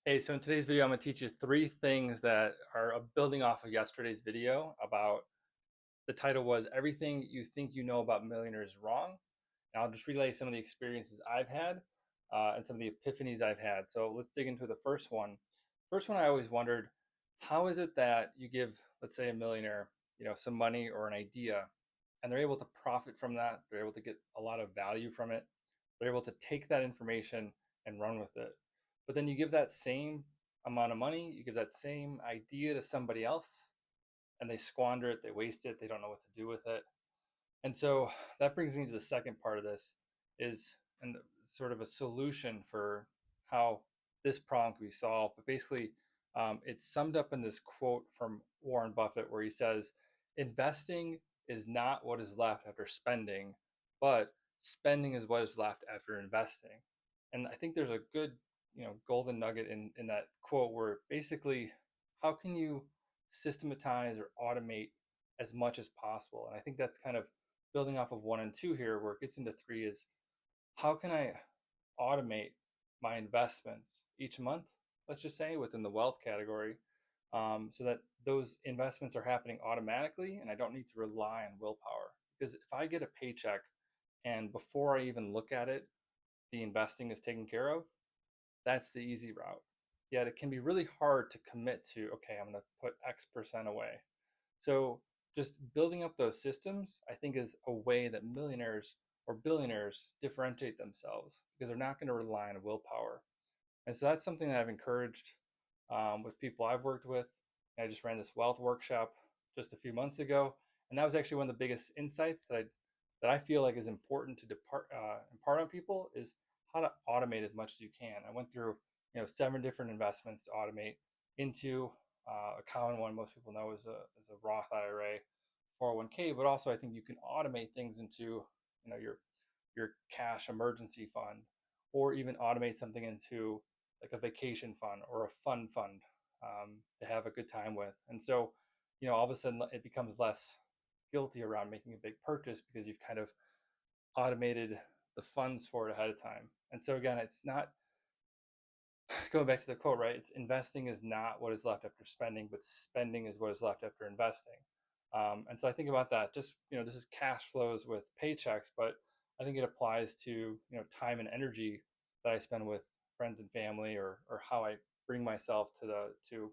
Hey, so in today's video, I'm going to teach you three things that are building off of yesterday's video about the title was Everything You Think You Know About Millionaires is Wrong. And I'll just relay some of the experiences I've had and some of the epiphanies I've had. So let's dig into the first one. First one, I always wondered, how is it that you give, let's say, a millionaire, some money or an idea, and they're able to profit from that? They're able to get a lot of value from it. They're able to take that information and run with it. But then you give that same amount of money, you give that same idea to somebody else, and they squander it, they waste it, they don't know what to do with it. And so that brings me to the second part of this is and sort of a solution for how this problem can be solved. But basically, it's summed up in this quote from Warren Buffett where he says, investing is not what is left after spending, but spending is what is left after investing. And I think there's a good, golden nugget in that quote where basically, how can you systematize or automate as much as possible? And I think that's kind of building off of one and two here, where it gets into three is how can I automate my investments each month, let's just say within the wealth category, so that those investments are happening automatically and I don't need to rely on willpower. Because if I get a paycheck and before I even look at it, the investing is taken care of, that's the easy route. Yet it can be really hard to commit to, okay, I'm going to put X% away. So just building up those systems, I think, is a way that millionaires or billionaires differentiate themselves because they're not going to rely on willpower. And so that's something that I've encouraged with people I've worked with. I just ran this wealth workshop just a few months ago, and that was actually one of the biggest insights that I feel like is important to impart on people is how to automate as much as you can. I went through 7 different investments to automate into a common one most people know is a Roth IRA, 401k, but also I think you can automate things into your cash emergency fund, or even automate something into like a vacation fund or a fund to have a good time with. And so, all of a sudden it becomes less guilty around making a big purchase because you've kind of automated the funds for it ahead of time. And so again, it's not going back to the quote, right? It's investing is not what is left after spending, but spending is what is left after investing. And so I think about that. Just this is cash flows with paychecks, but I think it applies to time and energy that I spend with friends and family, or how I bring myself to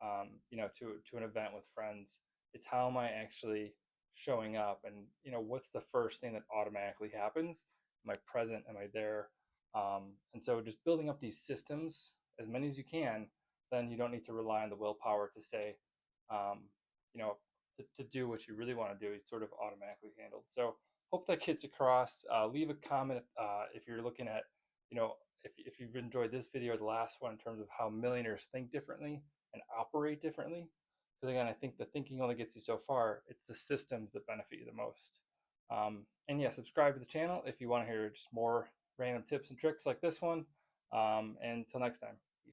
an event with friends. It's how am I actually showing up, and what's the first thing that automatically happens? Am I present? Am I there? And so just building up these systems, as many as you can, then you don't need to rely on the willpower to say, um, you know, to do what you really want to do. It's sort of automatically handled. So hope that gets across. Leave a comment if you're looking at, if you've enjoyed this video or the last one in terms of how millionaires think differently and operate differently. Because again, I think the thinking only gets you so far. It's the systems that benefit you the most. And yeah, subscribe to the channel if you want to hear just more random tips and tricks like this one. And until next time.